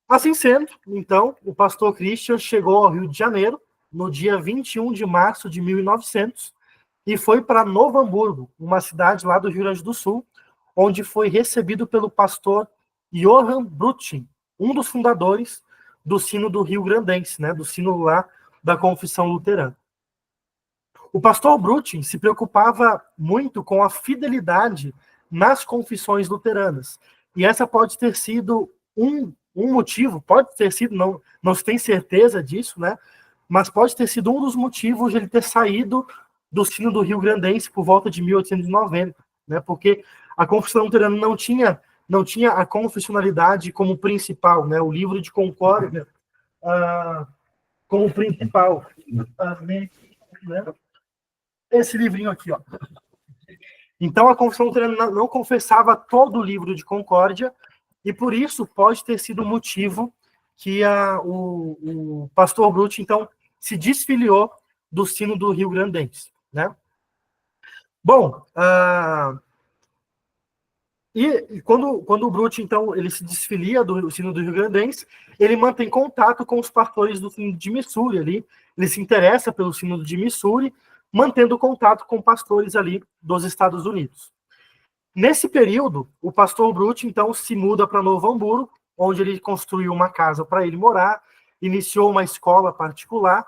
Assim sendo, então, o pastor Christian chegou ao Rio de Janeiro no dia 21 de março de 1900 e foi para Novo Hamburgo, uma cidade lá do Rio Grande do Sul, onde foi recebido pelo pastor Johann Brutin, um dos fundadores do Sínodo Rio-Grandense, né, do sínodo lá da Confissão Luterana. O pastor Brutin se preocupava muito com a fidelidade nas confissões luteranas. E essa pode ter sido um motivo, pode ter sido, não se tem certeza disso, né? Mas pode ter sido um dos motivos de ele ter saído do Sínodo Rio-Grandense por volta de 1890, né? Porque a confissão luterana não tinha a confessionalidade como principal, né? O livro de Concórdia como principal. Né? Esse livrinho aqui, ó. Então, a confissão luterana não confessava todo o livro de Concórdia, e por isso pode ter sido o motivo que o pastor Brutin, então, se desfiliou do Sínodo Rio-Grandense, né? Bom, e quando o Brutin, então, ele se desfilia do Sínodo Rio-Grandense, ele mantém contato com os pastores do Sínodo de Missouri ali, ele se interessa pelo Sínodo de Missouri, mantendo contato com pastores ali dos Estados Unidos. Nesse período, o pastor Brutin, então, se muda para Novo Hamburgo, onde ele construiu uma casa para ele morar, iniciou uma escola particular,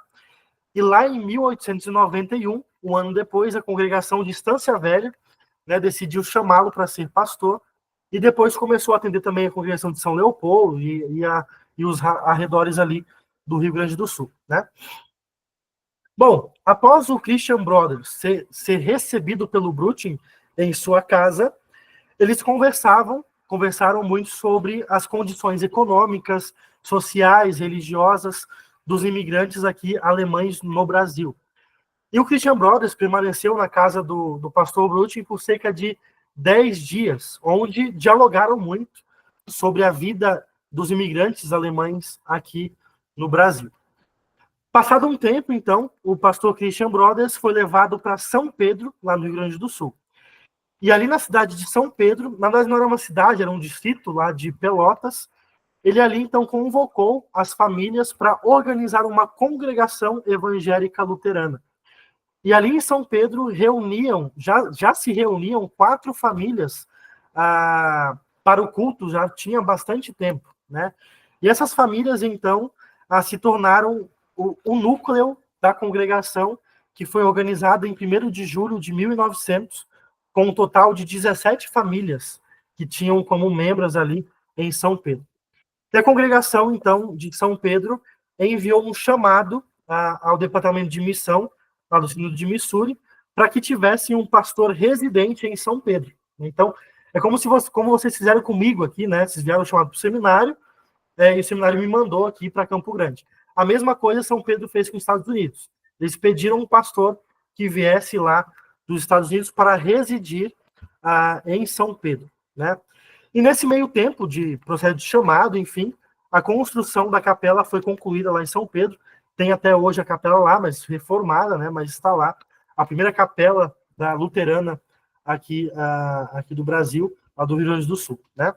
e lá em 1891, um ano depois, a congregação de Estância Velha, né, decidiu chamá-lo para ser pastor, e depois começou a atender também a congregação de São Leopoldo e os arredores ali do Rio Grande do Sul, né? Bom, após o Christian Brothers ser recebido pelo Brutin em sua casa, eles conversaram muito sobre as condições econômicas, sociais, religiosas dos imigrantes aqui alemães no Brasil. E o Christian Brothers permaneceu na casa do pastor Brutin por cerca de 10 dias, onde dialogaram muito sobre a vida dos imigrantes alemães aqui no Brasil. Passado um tempo, então, o pastor Christian Brothers foi levado para São Pedro, lá no Rio Grande do Sul. E ali na cidade de São Pedro, na verdade não era uma cidade, era um distrito lá de Pelotas, ele ali então convocou as famílias para organizar uma congregação evangélica luterana. E ali em São Pedro já se reuniam 4 famílias para o culto, já tinha bastante tempo, né? E essas famílias então se tornaram o núcleo da congregação, que foi organizada em 1º de julho de 1900, com um total de 17 famílias que tinham como membros ali em São Pedro. E a congregação, então, de São Pedro, enviou um chamado ao departamento de missão, lá do Sínodo de Missouri, para que tivesse um pastor residente em São Pedro. Então, é como vocês fizeram comigo aqui, né? Vocês vieram chamado para o seminário, e o seminário me mandou aqui para Campo Grande. A mesma coisa São Pedro fez com os Estados Unidos. Eles pediram um pastor que viesse lá dos Estados Unidos para residir em São Pedro, né? E nesse meio tempo de processo de chamado, enfim, a construção da capela foi concluída lá em São Pedro. Tem até hoje a capela lá, mas reformada, né? Mas está lá. A primeira capela da luterana aqui do Brasil, a do Rio Grande do Sul, né?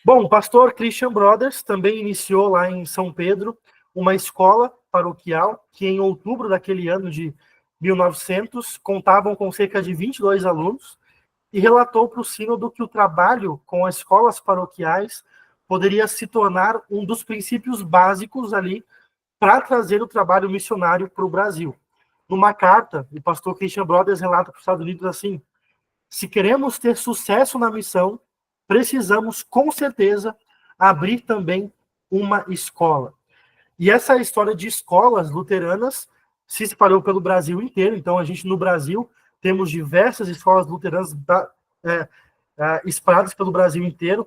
Bom, o pastor Christian Brothers também iniciou lá em São Pedro uma escola paroquial que em outubro daquele ano de 1900 contavam com cerca de 22 alunos e relatou para o sínodo que o trabalho com as escolas paroquiais poderia se tornar um dos princípios básicos ali para trazer o trabalho missionário para o Brasil. Numa carta, o pastor Christian Brothers relata para os Estados Unidos assim: se queremos ter sucesso na missão, precisamos, com certeza, abrir também uma escola. E essa história de escolas luteranas se espalhou pelo Brasil inteiro. Então, a gente, no Brasil, temos diversas escolas luteranas espalhadas pelo Brasil inteiro.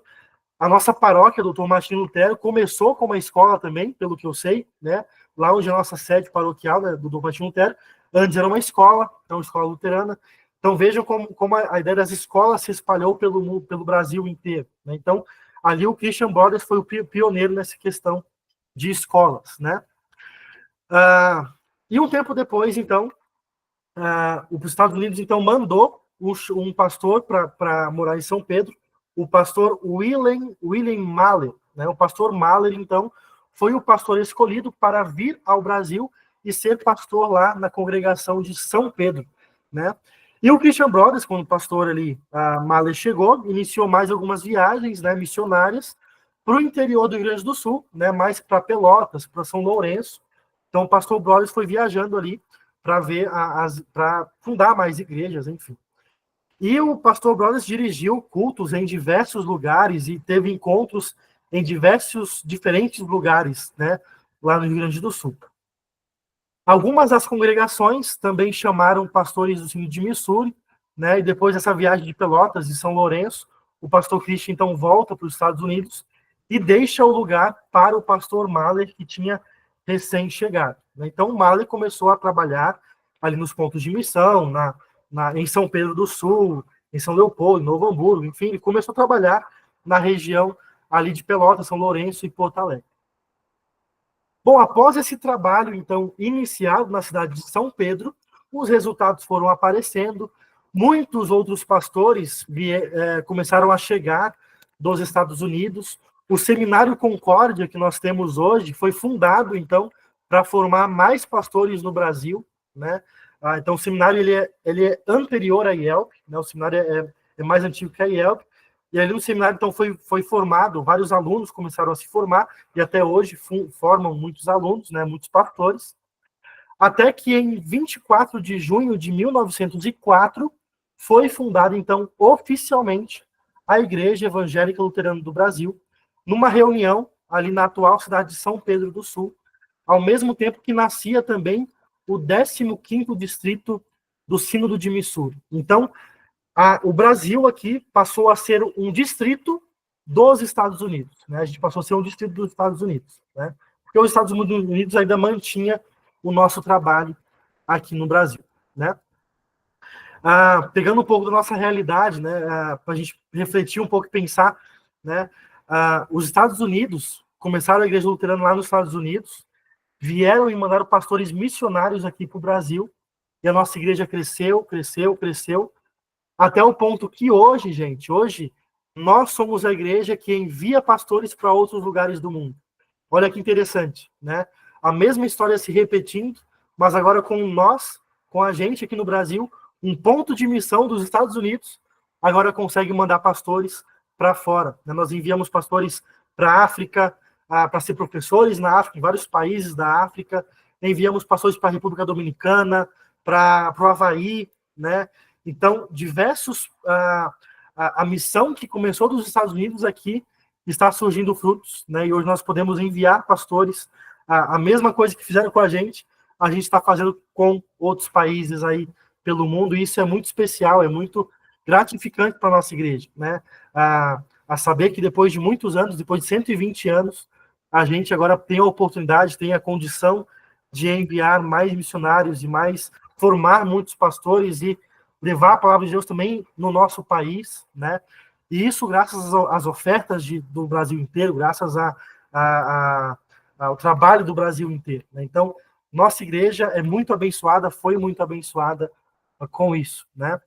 A nossa paróquia, Dr. Martinho Lutero, começou com uma escola também, pelo que eu sei, né? Lá onde é a nossa sede paroquial, né, do Dr. Martinho Lutero, antes era uma escola, então escola luterana. Então vejam como a ideia das escolas se espalhou pelo Brasil inteiro, né? Então, ali o Christian Brothers foi o pioneiro nessa questão de escolas, né? E um tempo depois, então, os Estados Unidos então mandou um pastor para morar em São Pedro, o pastor William Mahler, né? O pastor Mahler, então, foi o pastor escolhido para vir ao Brasil e ser pastor lá na congregação de São Pedro, né? E o Christian Brothers, quando o pastor ali, Mahler chegou, iniciou mais algumas viagens, né, missionárias para o interior do Rio Grande do Sul, né, mais para Pelotas, para São Lourenço. Então o pastor Brothers foi viajando ali para fundar mais igrejas, enfim. E o pastor Brothers dirigiu cultos em diversos lugares e teve encontros em diferentes lugares, né, lá no Rio Grande do Sul. Algumas das congregações também chamaram pastores do Sino de Missouri, né, e depois dessa viagem de Pelotas e São Lourenço, o pastor Christian então volta para os Estados Unidos e deixa o lugar para o pastor Mahler, que tinha recém-chegado. Então, o Mahler começou a trabalhar ali nos pontos de missão, em São Pedro do Sul, em São Leopoldo, em Novo Hamburgo, enfim, ele começou a trabalhar na região ali de Pelotas, São Lourenço e Porto Alegre. Bom, após esse trabalho, então, iniciado na cidade de São Pedro, os resultados foram aparecendo, muitos outros pastores começaram a chegar dos Estados Unidos. O Seminário Concórdia, que nós temos hoje, foi fundado, então, para formar mais pastores no Brasil, né? Então, o seminário ele é anterior à IELB, né? O seminário é mais antigo que a IELB, e ali no seminário, então, foi formado, vários alunos começaram a se formar, e até hoje formam muitos alunos, né? Muitos pastores, até que em 24 de junho de 1904, foi fundada, então, oficialmente, a Igreja Evangélica Luterana do Brasil, numa reunião ali na atual cidade de São Pedro do Sul, ao mesmo tempo que nascia também o 15º distrito do Sínodo de Missouri. Então, o Brasil aqui passou a ser um distrito dos Estados Unidos, né? A gente passou a ser um distrito dos Estados Unidos, né? Porque os Estados Unidos ainda mantinha o nosso trabalho aqui no Brasil, né? Pegando um pouco da nossa realidade, né? Para a gente refletir um pouco e pensar, né? Os Estados Unidos começaram a Igreja Luterana lá nos Estados Unidos, vieram e mandaram pastores missionários aqui para o Brasil, e a nossa igreja cresceu, até o ponto que hoje, gente, nós somos a igreja que envia pastores para outros lugares do mundo. Olha que interessante, né? A mesma história se repetindo, mas agora com a gente aqui no Brasil, um ponto de missão dos Estados Unidos, agora consegue mandar pastores para fora, né? Nós enviamos pastores para a África, para ser professores na África, em vários países da África, enviamos pastores para a República Dominicana, para o Havaí, né? Então, a missão que começou dos Estados Unidos aqui está surgindo frutos, né? E hoje nós podemos enviar pastores, a mesma coisa que fizeram com a gente está fazendo com outros países aí pelo mundo, e isso é muito especial, é muito gratificante para a nossa igreja, né? A saber que depois de muitos anos, depois de 120 anos, a gente agora tem a oportunidade, tem a condição de enviar mais missionários e formar muitos pastores e levar a palavra de Deus também no nosso país, né? E isso graças às ofertas do Brasil inteiro, graças ao trabalho do Brasil inteiro, né? Então, nossa igreja é muito abençoada, foi muito abençoada com isso, né?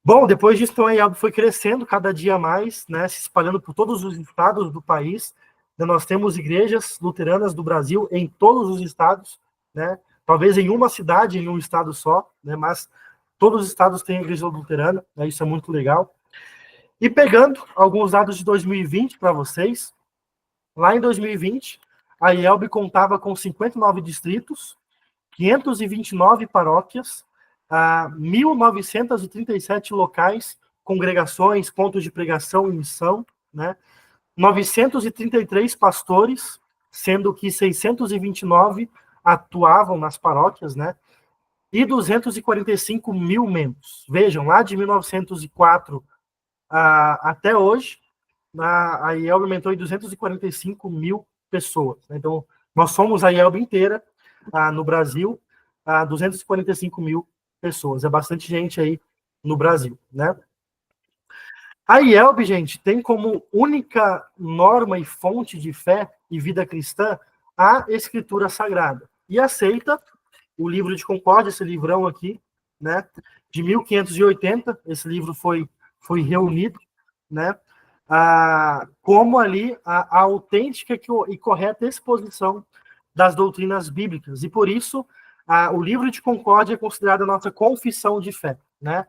Bom, depois disso, então, a IELB foi crescendo cada dia mais, né? Se espalhando por todos os estados do país. Nós temos igrejas luteranas do Brasil em todos os estados, né? Talvez em uma cidade, em um estado só, né? Mas todos os estados têm igreja luterana, né? Isso é muito legal. E pegando alguns dados de 2020 para vocês, lá em 2020, a IELB contava com 59 distritos, 529 paróquias, 1.937 locais, congregações, pontos de pregação e missão, né? 933 pastores, sendo que 629 atuavam nas paróquias, né? E 245 mil membros. Vejam, lá de 1904 até hoje, a IELB aumentou em 245 mil pessoas. Então, nós somos a IELB inteira no Brasil, 245 mil pessoas. É bastante gente aí no Brasil, né? A IELB, gente, tem como única norma e fonte de fé e vida cristã a Escritura Sagrada. E aceita o livro de Concórdia, esse livrão aqui, né? De 1580, esse livro foi reunido, né? Como ali a autêntica e correta exposição das doutrinas bíblicas. E por isso, o livro de Concórdia é considerado a nossa confissão de fé, né?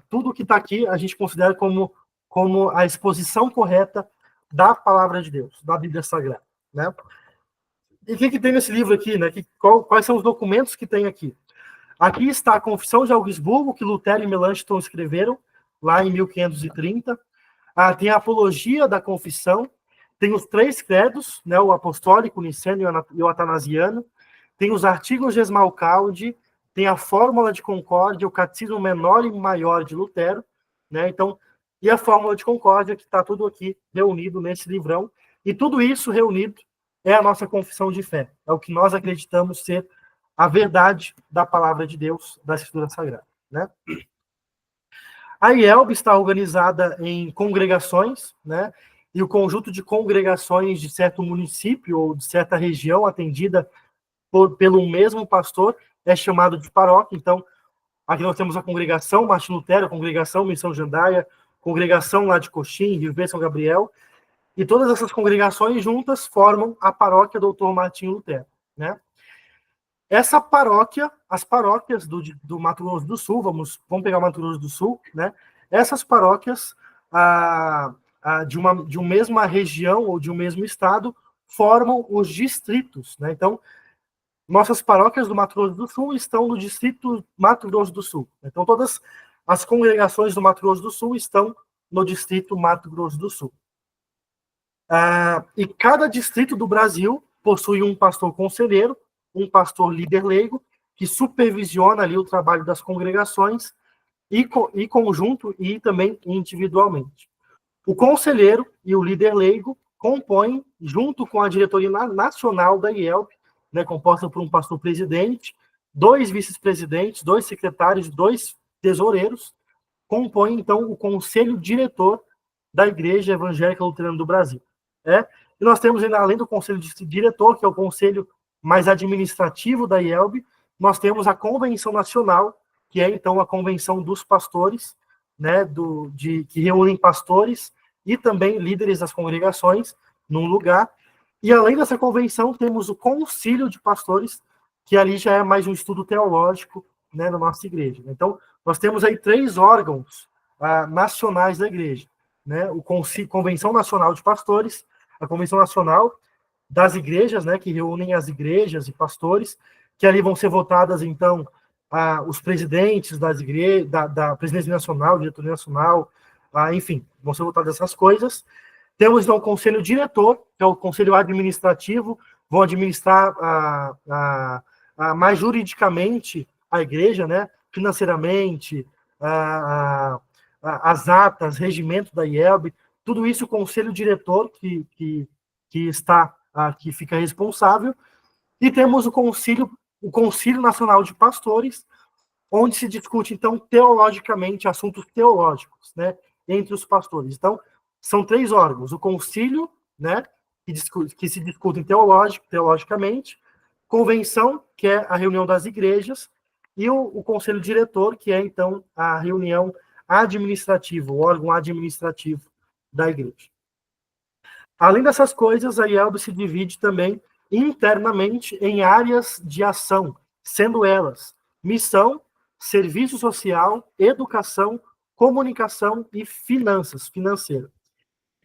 Tudo que está aqui a gente considera como a exposição correta da palavra de Deus, da Bíblia Sagrada, né? E o que tem nesse livro aqui, né? Quais são os documentos que tem aqui? Aqui está a Confissão de Augsburgo, que Lutero e Melanchthon escreveram, lá em 1530. Tem a Apologia da Confissão, tem os 3 credos, né, o apostólico, o niceno e o atanasiano, tem os artigos de Esmalcalde, tem a Fórmula de Concórdia, o Catecismo Menor e Maior de Lutero, né, então, e a Fórmula de Concórdia, que está tudo aqui reunido nesse livrão, e tudo isso reunido é a nossa confissão de fé, é o que nós acreditamos ser a verdade da palavra de Deus, da Escritura Sagrada, né? A IELB está organizada em congregações, né? E o conjunto de congregações de certo município ou de certa região atendida pelo mesmo pastor é chamado de paróquia. Então, aqui nós temos a congregação Martim Lutero, a congregação Missão Jandaia, congregação lá de Coxim, Rio Verde, São Gabriel, e todas essas congregações juntas formam a paróquia Doutor Martim Lutero, né? Essa paróquia, as paróquias do Mato Grosso do Sul, vamos pegar o Mato Grosso do Sul, né? Essas paróquias de uma mesma região ou de um mesmo estado formam os distritos, né? Então, nossas paróquias do Mato Grosso do Sul estão no distrito Mato Grosso do Sul. Então, todas as congregações do Mato Grosso do Sul estão no distrito Mato Grosso do Sul. E cada distrito do Brasil possui um pastor conselheiro, um pastor líder leigo, que supervisiona ali o trabalho das congregações, e conjunto e também individualmente. O conselheiro e o líder leigo compõem, junto com a diretoria nacional da IELB, né, composta por um pastor-presidente, 2 vice-presidentes, 2 secretários, 2 tesoureiros, compõem, então, o conselho diretor da Igreja Evangélica Luterana do Brasil. E nós temos, além do conselho diretor, que é o conselho mais administrativo da IELB, nós temos a Convenção Nacional, que é, então, a convenção dos pastores, né, que reúnem pastores e também líderes das congregações num lugar. E, além dessa convenção, temos o concílio de pastores, que ali já é mais um estudo teológico, né, na nossa igreja. Então, nós temos aí 3 órgãos nacionais da igreja, né? Convenção Nacional de Pastores, a Convenção Nacional das Igrejas, né, que reúnem as igrejas e pastores, que ali vão ser votadas, então, os presidentes das igrejas, da presidência nacional, diretoria nacional, enfim, vão ser votadas essas coisas. Temos, então, o conselho diretor, que é o conselho administrativo, vão administrar mais juridicamente a igreja, né, financeiramente, as atas, regimento da IELB, tudo isso o conselho diretor que fica responsável, e temos o Concílio Nacional de Pastores, onde se discute, então, teologicamente, assuntos teológicos, né, entre os pastores. Então, são 3 órgãos: o concílio, né, que se discutem teologicamente, convenção, que é a reunião das igrejas, e o conselho diretor, que é, então, a reunião administrativa, o órgão administrativo da igreja. Além dessas coisas, a IELB se divide também internamente em áreas de ação, sendo elas missão, serviço social, educação, comunicação e finanças, financeira.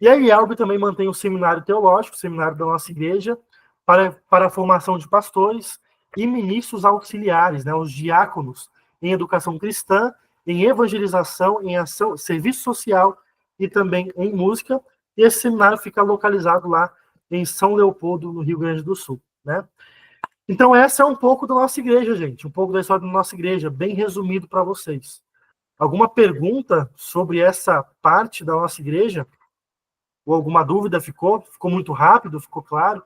E a IELB também mantém o seminário teológico, o seminário da nossa igreja, para a formação de pastores e ministros auxiliares, né, os diáconos, em educação cristã, em evangelização, em ação, serviço social e também em música. E esse seminário fica localizado lá em São Leopoldo, no Rio Grande do Sul, né? Então, essa é um pouco da nossa igreja, gente, um pouco da história da nossa igreja, bem resumido para vocês. Alguma pergunta sobre essa parte da nossa igreja? Ou alguma dúvida ficou? Ficou muito rápido? Ficou claro?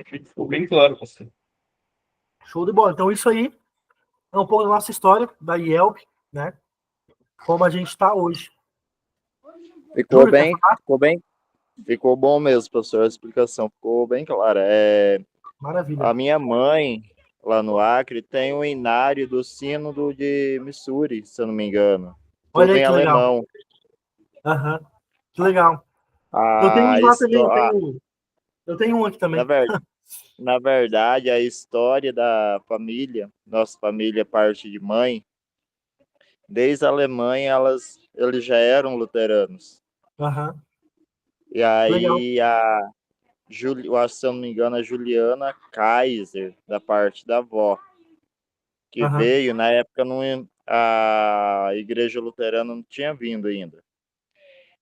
Ficou bem claro, pastor. Show de bola. Então, isso aí é um pouco da nossa história, da IELB, né? Como a gente está hoje. Ficou Júlio, bem, ficou bem. Ficou bom mesmo, professor, a explicação ficou bem clara. Maravilha. A minha mãe, lá no Acre, tem um inário do Sínodo de Missouri, se eu não me engano. Olha Tudo aí em que legal. alemão. Uhum. Que legal. Eu tenho A um lá também, histó- eu tenho um aqui também. Na verdade, a história da família, nossa família, parte de mãe, desde a Alemanha, eles já eram luteranos. Uhum. E Legal. aí, eu acho, se eu não me engano, a Juliana Kaiser, da parte da avó. que veio, na época a igreja luterana não tinha vindo ainda.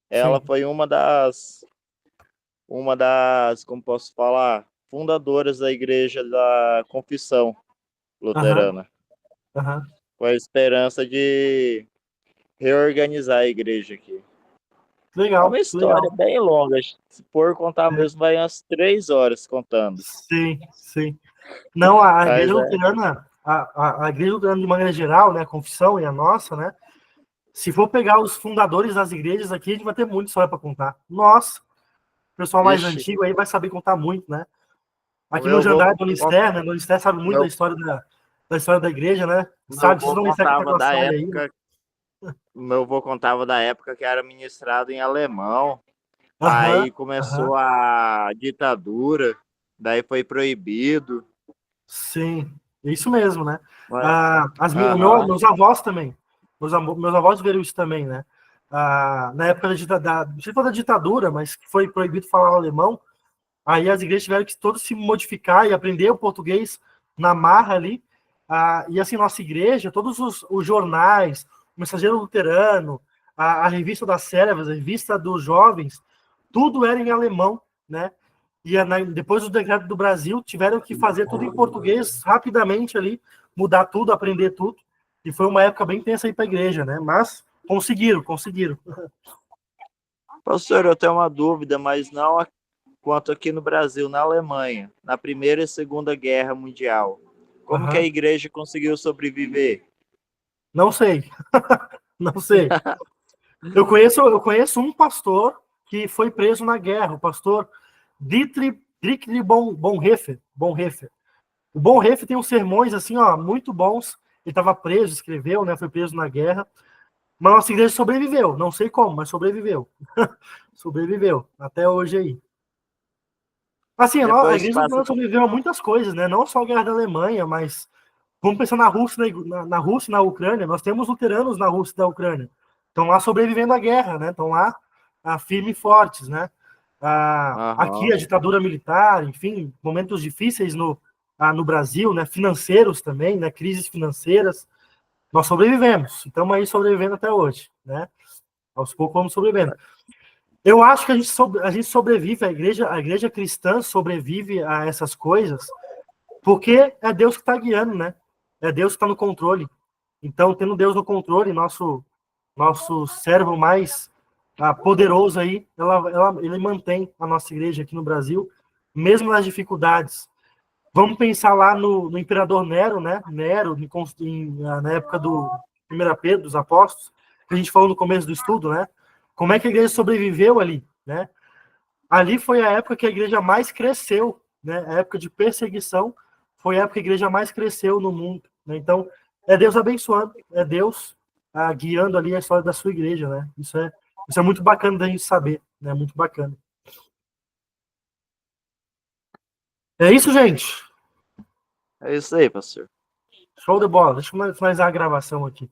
Ela Sim. foi uma das, como posso falar, fundadoras da igreja da Confissão Luterana, com a esperança de reorganizar a igreja aqui. É Legal, uma história legal. bem longa, se for contar É. mesmo, vai umas 3 horas contando. Sim, sim. Não, a Mas igreja luterana, a igreja luterana de maneira geral, né, a confissão e a nossa, né, se for pegar os fundadores das igrejas aqui, a gente vai ter muita história para contar. Nossa, o pessoal mais ixi, antigo aí vai saber contar muito, né? o Aqui no meu avô, Jandar do Lister, né, o Lister sabe muito meu, da história da igreja, né? meu Sabe, vocês avô não Lister que tá com contava a da série aí, né? época, meu avô contava da época que era ministrado em alemão. Aham, Aí aham, começou a ditadura, daí foi proibido. sim, é isso mesmo, né? Mas- Meus, Aham. meus avós também, meus avós viram isso também, né? Na época não sei se foi da ditadura, mas que foi proibido falar alemão. Aí as igrejas tiveram que todos se modificar e aprender o português na marra ali. E assim, nossa igreja, todos os jornais, o Mensageiro Luterano, a revista das Servas, a revista dos jovens, tudo era em alemão, né? E depois do decreto do Brasil, tiveram que fazer tudo em português rapidamente ali, mudar tudo, aprender tudo. E foi uma época bem tensa aí para a igreja, né? Mas conseguiram. Pastor, eu tenho uma dúvida, mas não quanto aqui no Brasil, na Alemanha, na Primeira e Segunda Guerra Mundial. Como que a Uhum. igreja conseguiu sobreviver? Não sei, não sei. Eu conheço um pastor que foi preso na guerra, o pastor Dietrich Bonhoeffer. O Bonhoeffer tem uns sermões assim, ó, muito bons. Ele estava preso, escreveu, né? Foi preso na guerra. Mas nossa igreja sobreviveu. Não sei como, mas sobreviveu. Sobreviveu até hoje aí. Assim, a Depois igreja passa. sobreviveu a muitas coisas, né? Não só a guerra da Alemanha, mas vamos pensar na Rússia, na Rússia e na Ucrânia. Nós temos luteranos na Rússia e na Ucrânia. Estão lá sobrevivendo à guerra, né? Estão lá firmes e fortes, né? Aqui Aham. a ditadura militar, enfim, momentos difíceis no Brasil, né? Financeiros também, né? Crises financeiras. Nós sobrevivemos. Estamos aí sobrevivendo até hoje, né? Aos poucos vamos sobrevivendo. Eu acho que a gente sobrevive, a igreja cristã sobrevive a essas coisas, porque é Deus que está guiando, né? É Deus que está no controle. Então, tendo Deus no controle, nosso servo mais poderoso aí, ele mantém a nossa igreja aqui no Brasil, mesmo nas dificuldades. Vamos pensar lá no imperador Nero, né? Nero, na época do 1 Pedro, dos apóstolos, que a gente falou no começo do estudo, né? Como é que a igreja sobreviveu ali, né? Ali foi a época que a igreja mais cresceu, né? A época de perseguição foi a época que a igreja mais cresceu no mundo, né? Então, é Deus abençoando, é Deus guiando ali a história da sua igreja, né? Isso é muito bacana da gente saber, né? Muito bacana. É isso, gente. É isso aí, pastor. Show de bola. Deixa eu finalizar a gravação aqui.